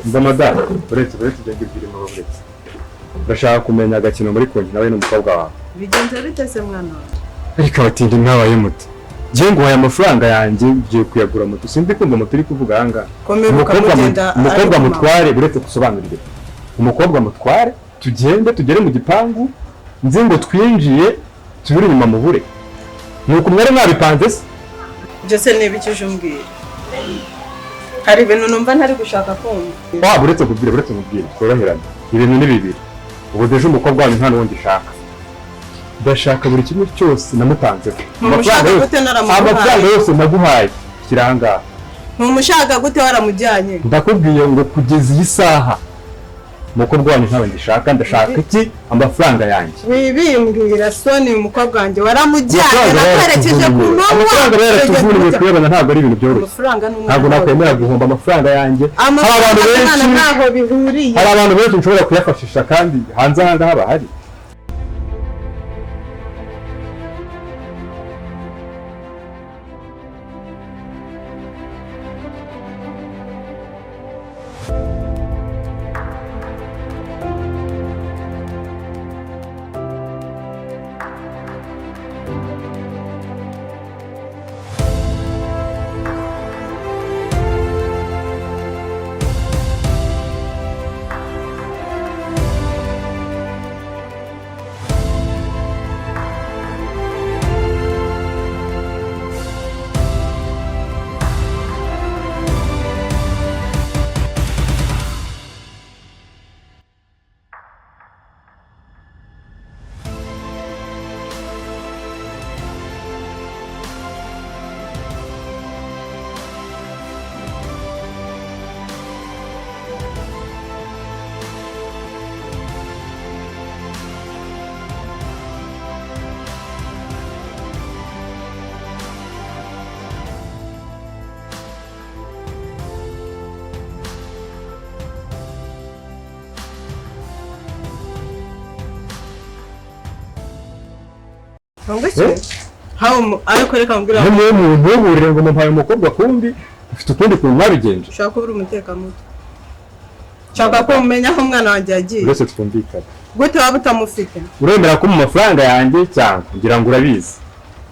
Ndamada uretse ibyo ngibyo mu buretse bashaka kumenya agakino muri konti nawe n'umukobwa wawe bigenze bite se mwana wawe ariko batindi mwabaye muti je ngo aya mafaranga yanjye ngiye kuyagura moto sindi kumva moto iri kuvuga hanga umukobwa mutware buretse gusobanurira umukobwa mutware tugere mu gipangu nzi ngo twinjiye tubiri nyuma mu bure nuko mwere mwabipanze se byose nibikije umbwira hari ibintu numva ntari gushaka kumva buretse kubwira tworoherana ibintu ni bibiri ubu deje umukobwa wanyu nta n'undi shaka ndashaka buri kimwe cyose namutanzeho amafaranga yose naguhaye kiranga ntumushaka gute waramujyanye ndakubwiye ngo kugeza iyi saha umukobwa wanyu ntawe ndishaka ndashaka iki amafaranga yanjye wibimbwira soni umukobwa wanjye waramujyanye nakwerekeje ku manywa amafaranga yaratuvuniye kuyabona ntabwo ari ibintu byoroshye ntabwo nakwemera guhomba amafaranga yanjye hari abantu benshi nshobora kuyafashisha kandi hanze ahanga haba hari ariko reka mbwira ntuburire ngo mpaye umukobwa kumbi ufite ukundi kuntu mwabigenje ushaka kubura umutekamutwe nshaka ko umenya aho umwana wanjye yagiye uretse twumvikana gute waba utamufite uremera ko mu mafaranga yanjye cyangwa ngira ngo urabizi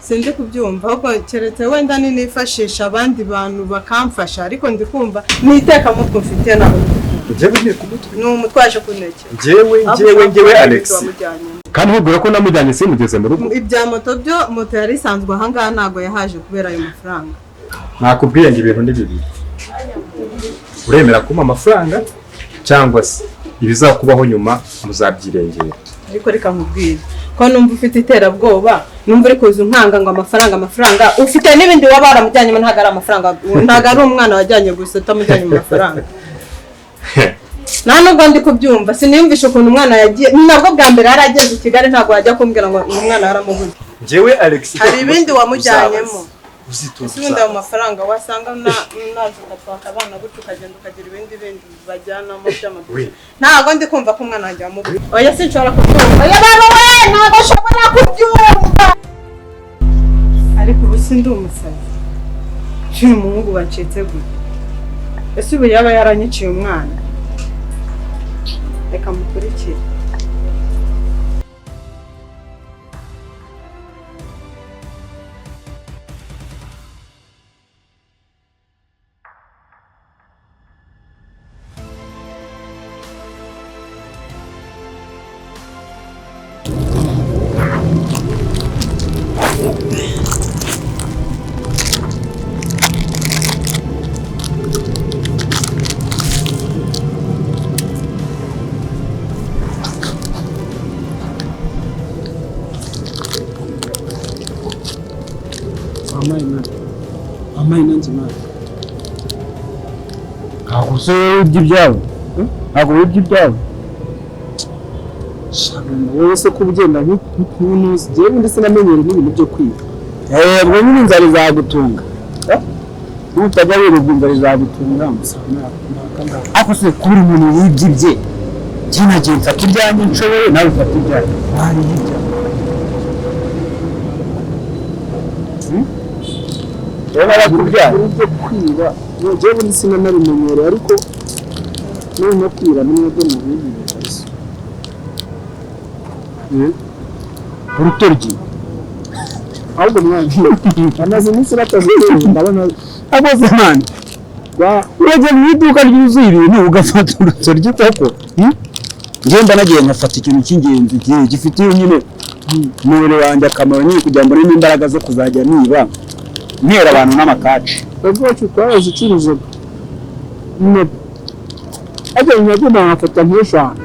sinzi kubyumva ahubwo keretse wenda ninifashisha abandi bantu bakamfasha ariko ndi kumva n'itekamutwe mfite nawe njyewe ngiye kumutwe ni umutwaje kuneke njyewe Alex kandi nkubwira ko namujyanye simugeze mu rugo ibya moto byo moto yari isanzwe ahangaha ntabwo yahaje kubera ayo mafaranga nakubwiye ngo ibintu ni bibiri uremera kumpa amafaranga cyangwa se ibizakubaho nyuma muzabyirengera ariko reka nkubwire ko numva ufite iterabwoba numva uri kuza unkanga ngo amafaranga ufite n'ibindi waba waramujyanye ntabwo ari amafaranga ntabwo ari umwana wajyanye gusa utamujyanye mu mafaranga nta nubwo ndi kubyumva siniyumvisha ukuntu umwana yagiye ni nabwo bwa mbere yari ageze i Kigali ntabwo wajya kumbwira ngo umwana yaramubuze njyewe Alex hari ibindi wamujyanyemo ubundi ayo mafaranga wasanga naje ugatwaka abana gutyo ukagenda ukagira ibindi bajyanamo by'amadini ntabwo ndi kumva ko umwana wanjye wamubuze oya sinshobora kubyumva oya baba we ntabwo ashobora kubyumva ariko ubu sindi umusazi uyu muhungu bacitse gute ese ubu yaba yaranyiciye umwana reka mukurikire Amayi nanjye nawe ntabwo se urya ibyawe ntabwo urya ibyawe wowe se ko ugenda nk'unuzi njyewe ndetse namenyere n'ibintu byo kwiga ubwo nyine inzara izagutunga nutajya wirirwa inzara izagutunga ako se kubura umuntu wibye ibye nagiye mfata ibyanjye nshoboye nawe ufata ibyanjye wari hirya rero bakubyara ibyo kwiba njyewe ubundi sinanabimenyereye ariko no kwiba ni mwebwe mu bindi kabisa urutoryi ahubwo mwana amaze iminsi batazi ndabona akoze mani urajya mu iduka ryuzuye ibintu ugafata urutoryi koko ngenda nagiye nkafata ikintu cy'ingenzi gifitiye nyine umubiri wanjye akamaro nyine kugira ngo mbone imbaraga zo kuzajya niba ntera abantu n'amakaci ubwo wacu twarazicuruza ajya nyagenda nkafata nk'eshanu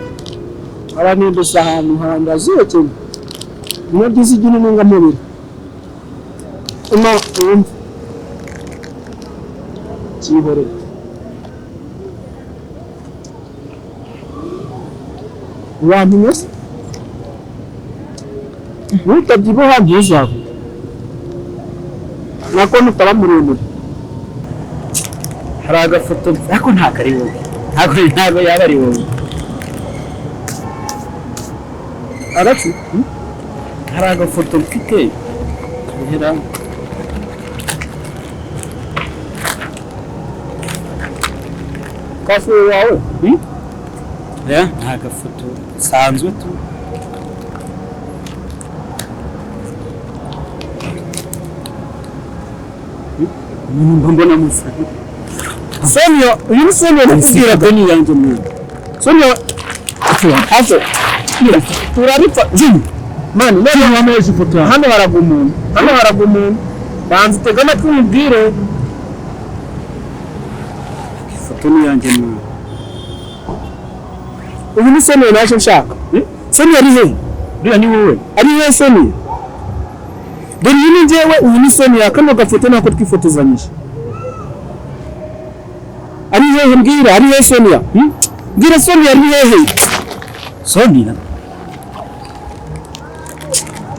abanindusha ahantu handazurekeye niyo byiza igira intungamubiri wumva cyihoreye wantumye se nutabyibuha ntuzava nako nutaba muremure hari agafoto ariko ntabwo ari wowe ntabwo yaba ari wowe araki hari agafoto mfite hera kafuwe wawe nta gafoto sanzwe tu mbona musa Sonia uyu ni Sonia nakubwira Beni yanjye mwana Sonia hapo turarifa jini mani none wameje ifoto hano haraga umuntu banze tega amatwi umubwire ifoto ni yanjye mwana uyu ni Sonia naje nshaka Sonia ari he buriya ni wowe ari he Sonia dore uyu ni njyewe uyu ni Sonia kano gafoto nako twifotozanyije ari hehe mbwira ari hehe Sonia mbwira Sonia ari hehe Sonia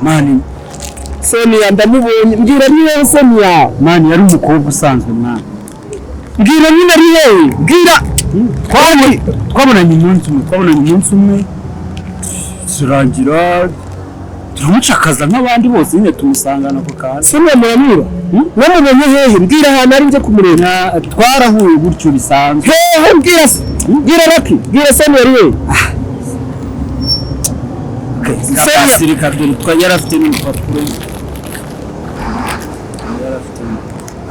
mani Sonia ndamubonye mbwira ari hehe Sonia mani yari umukobwa usanzwe mwana mbwira nyine ari hehe mbwira twabonanye umunsi umwe turangira turamucakaza nk'abandi bose nyine tumusangana ku kazi Sonia muramwiba namubonye hehe mbwira ahantu ari nje kumureba twarahuye gutyo bisanzwe hehe mbwira Lucky mbwira Sonia ari hehe Kapasirika dore yari afite n'urupapuro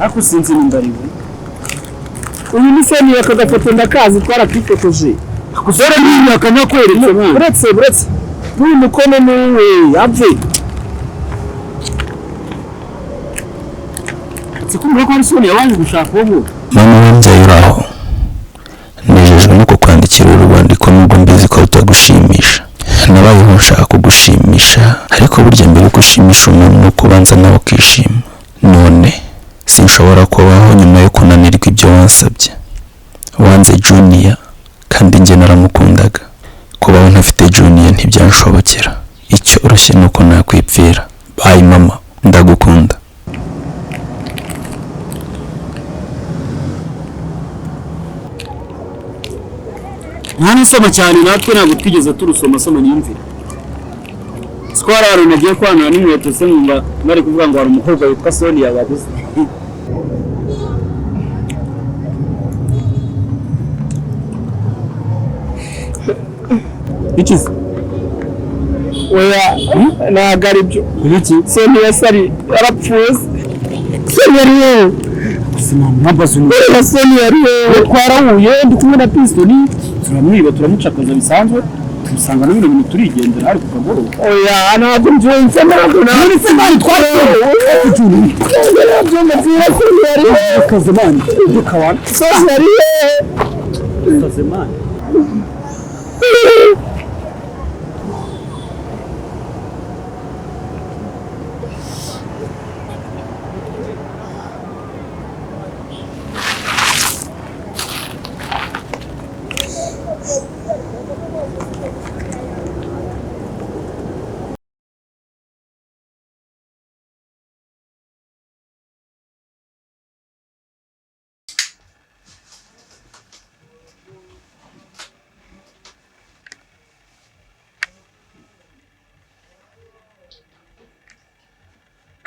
ariko sinzi nimba ari we uyu ni Sonia aka gafoto ndakazi twarakwifotoje kusore n'imyaka nakweretse mwana buretse n'uyu mukono niwe apfe sikumva ko ari Sonia waje gushaka uwo mama wambyaye uraho nejejwe no kukwandikira uru rwandiko nubwo mbizi ko rutagushimisha nabayeho nshaka kugushimisha ariko burya mbere yo gushimisha umuntu no kubanza nawe ukishima none sinshobora kubaho nyuma yo kunanirwa ibyo wansabye wanze Junior kandi njye naramukundaga kubaho ntafite Junior ntibyanshobokera icyo urushye nuko nakwipfira bye mama ndagukunda mwana usoma cyane natwe ntabwo twigeze turusoma soma n'imvira twara nagiye kwanura n'inkweto se nkumva bari kuvuga ngo hari umukobwa witwa Sonia wabuze ikizi oya ntabwo ari byo iki Sonia sari yarapfuye Sonia ari hehe sinamwambaza oya Sonia ari hehe twarahuye ndi kumwe na Pistoni turamwiba turamucakaza bisanzwe tumusanga na bino bintu turigendera ariko kagoroba oya ntabwo mbyumva ntabwo se mani twarahuye ntabwo mbwira Sonia ari hehe kazemani dukawana Sonia ari hehe kazemani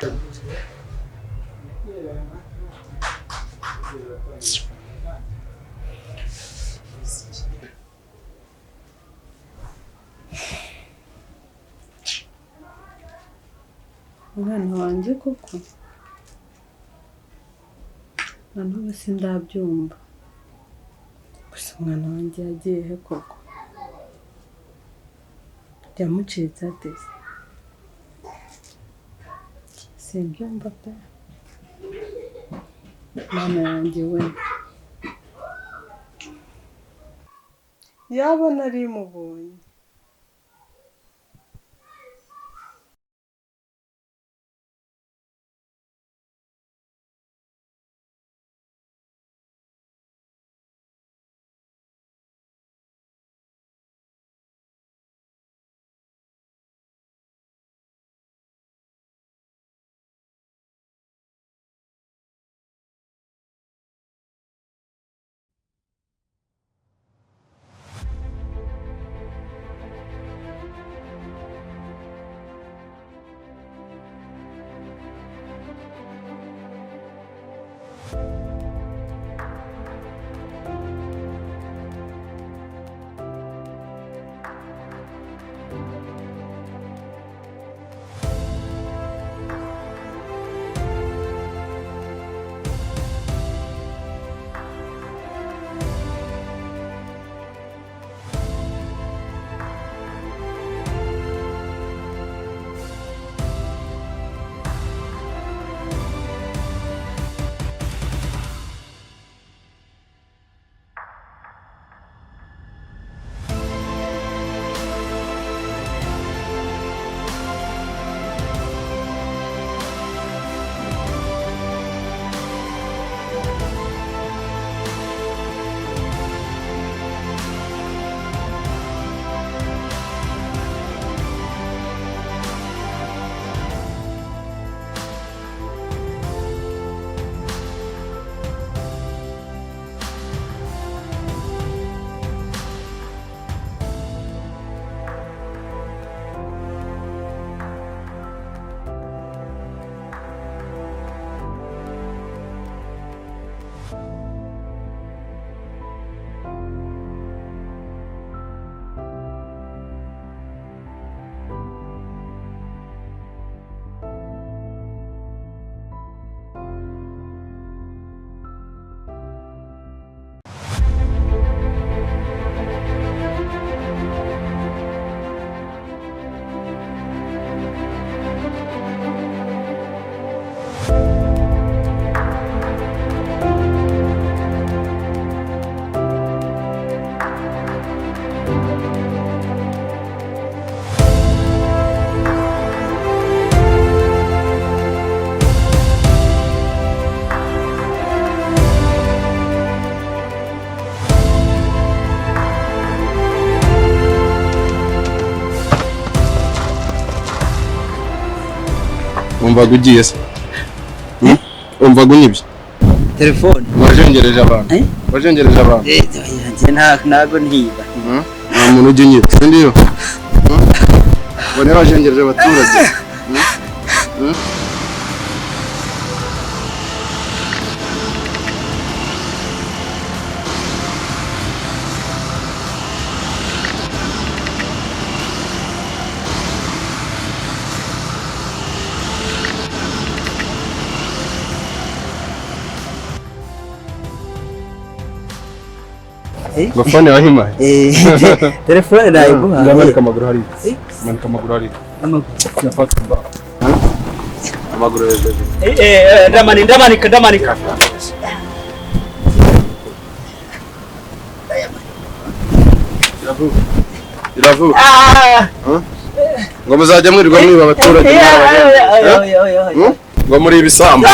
Umwana wanjye koko nanone sindabyumva gusa umwana wanjye yagiye he koko yamucitse ate simbyumva pe mwana yanjye we yabona ari mubonye Umvaga ugiye se? Umvaga unyibye? Telefone. Wajengereje abantu. Wajengereje abantu. Ntago ntiba. Nta muntu ujya unyiba. Sindiyo. Bone wajengereje abaturage. Ngofone wahimaye. Telefone nayiguha. Ndamanika amaguru hari. Manika amaguru hari. Yafata mba. Amaguru hejuru. Ndamanika. Iravuga. Ngo muzajya mwirirwa mwiba abaturage. Ngo muri ibisambo.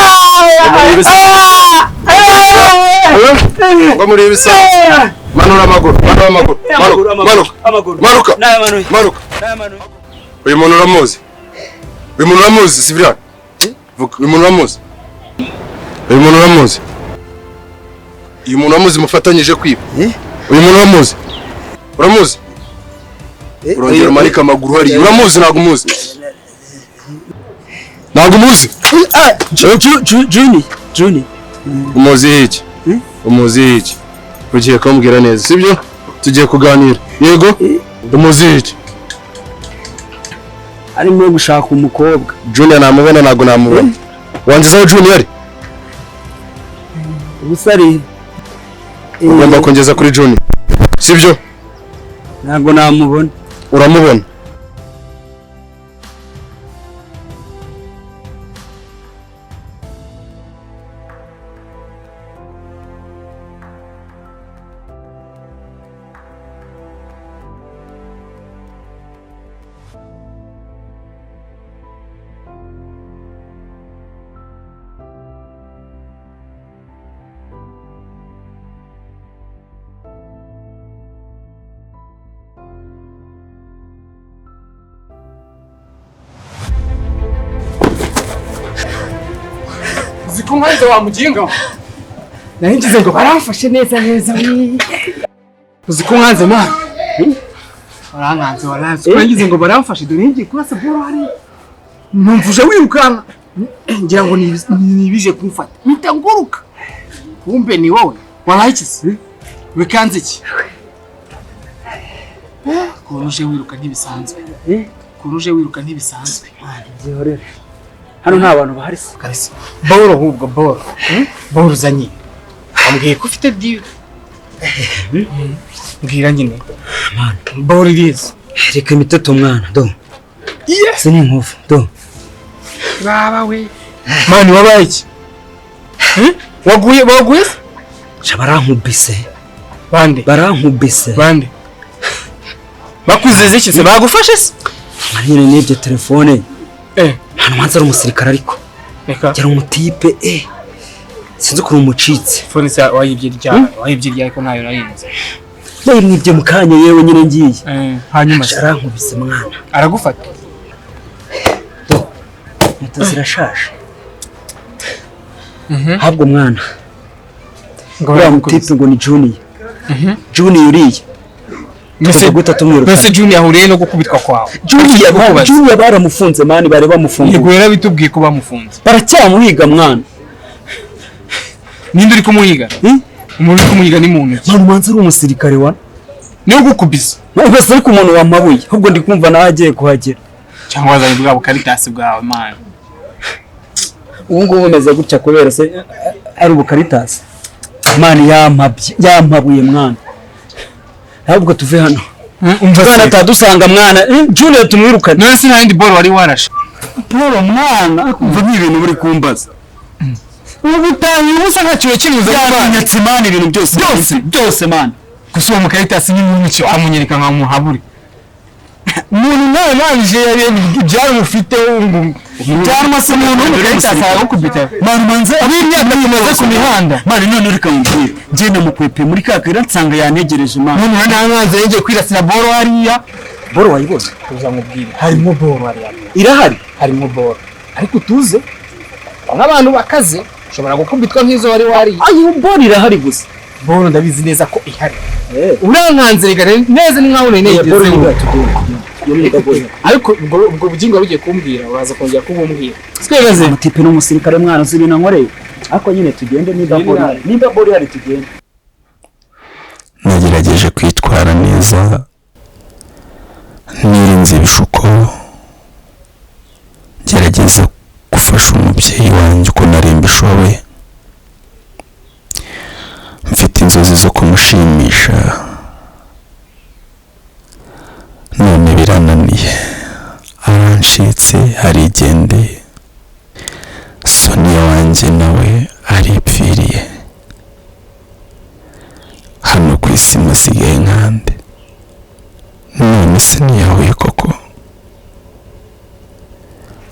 Ngo muri ibisambo. Manura amaguru. Manuka. Uyu muntu uramuzi? Sivira. Uyu muntu uramuzi mufatanyije kwiba. Uyu muntu uramuzi? Urongera umanika amaguru hari. Uramuzi ntago umuzi? ntabwo umuzi Juni umuzi iki umuzi iki ugiye kumbwira neza sibyo tugiye kuganira yego umuzi iki arimo gushaka umukobwa Junior namubona ntabwo namubona wanzizaho Junior ubusari ugomba kongeza kuri Junior sibyo ntabwo namubona uramubona zikunganze wa muginga naringize ngo baramfashe neza uzikunganze man baranganze waranze naringize ngo baramfashe dore ngiye kurasa boro hari numvuje wirukana ngira ngo nibije kumfata mpita nguruka kumbe ni wowe warayikise wikanze iki kuruje wiruka ntibisanzwe kuruje wiruka ntibisanzwe zihorera hano nta bantu bahari se kabisa boro ahubwo boro uzanye ambwiye ko ufite deal mbwira nyine boro irizi reka imitoto mwana do se ni inkovu do baba we mani wabaye iki waguye se barankubise bande bakwizeze iki se bagufashe se nyine n'ibyo telefone hano manza ari umusirikare ariko yari umutipe sinzi ukuntu umucitse telefone se wayibye ryawe ko ntayo narinze mwibye mu kanya yewe nyine ngiye hanyuma arankubise mwana aragufata moto zirashaje habwo mwana ngo mutipe ngo ni Junior uriye Mbese Junior ahuriye no gukubitwa kwawe Junior baramufunze mani bari bamufunze yego yarabitubwiye ko bamufunze baracyamuhiga mwana ninde uri kumuhiga umuntu uri kumuhiga ni muntu mwana manzi ari umusirikare wa niyo gukubisa bose ari ku muntu wamabuye ahubwo ndi kumva nawe agiye kuhagera cyangwa wazanye bwabo karitasi bwawe mani ubu ngubu umeze gutya kubera se ari ubukaritasi mani yampabuye mwana ahubwo tuve hano umva atadusanga mwana Junior tumwirukane none se nta boro wari warashe boro mwana umva n'ibintu buri kumbaza ubu utayi ubusa ntakiwe kimuza yanyatse mwana ibintu byose mwana gusa uwo mukaritasi ni mwinshi amunyereka nka muhaburi umuntu nawe nabije byari mufite cyangwa se umuntu w'umukaritasi aragukubita mwana manze ab'imyaka imaze ku mihanda mwana none reka mubwire ngenda mukwepe muri kakira nsanga yanegereje mwana none ntangaze yenge kwirasira boro hariya boro wayibona tuzamubwira harimo boro hariya irahari harimo boro ariko tuze nk'abantu bakaze ushobora gukubitwa nk'izo wari ayo boro irahari gusa boro ndabizi neza ko ihari urankanze rega neza ni nkaho negeze ariko ubwo bugingo bugiye kumbwira uraza kongera kubumbwira twegeze umutipe n'umusirikare mwana uzi nankoreye ariko nyine tugende niba boro ihari tugende nagerageje kwitwara neza nirinze ibishuko gerageza gufasha umubyeyi wanjye uko nari mbishoboye mfite inzozi zo kumushimisha none birananiye arancitse arigendeye Sonia wanjye nawe aripfiriye hano ku isi musigaye nkande none se niyahuye koko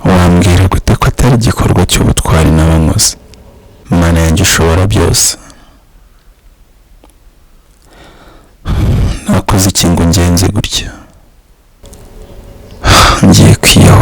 wambwira gute ko atari igikorwa cy'ubutwari n'abankozi Mana yanjye ushobora byose nakoze iki ngo ngenze gutya ngiye kwiyahura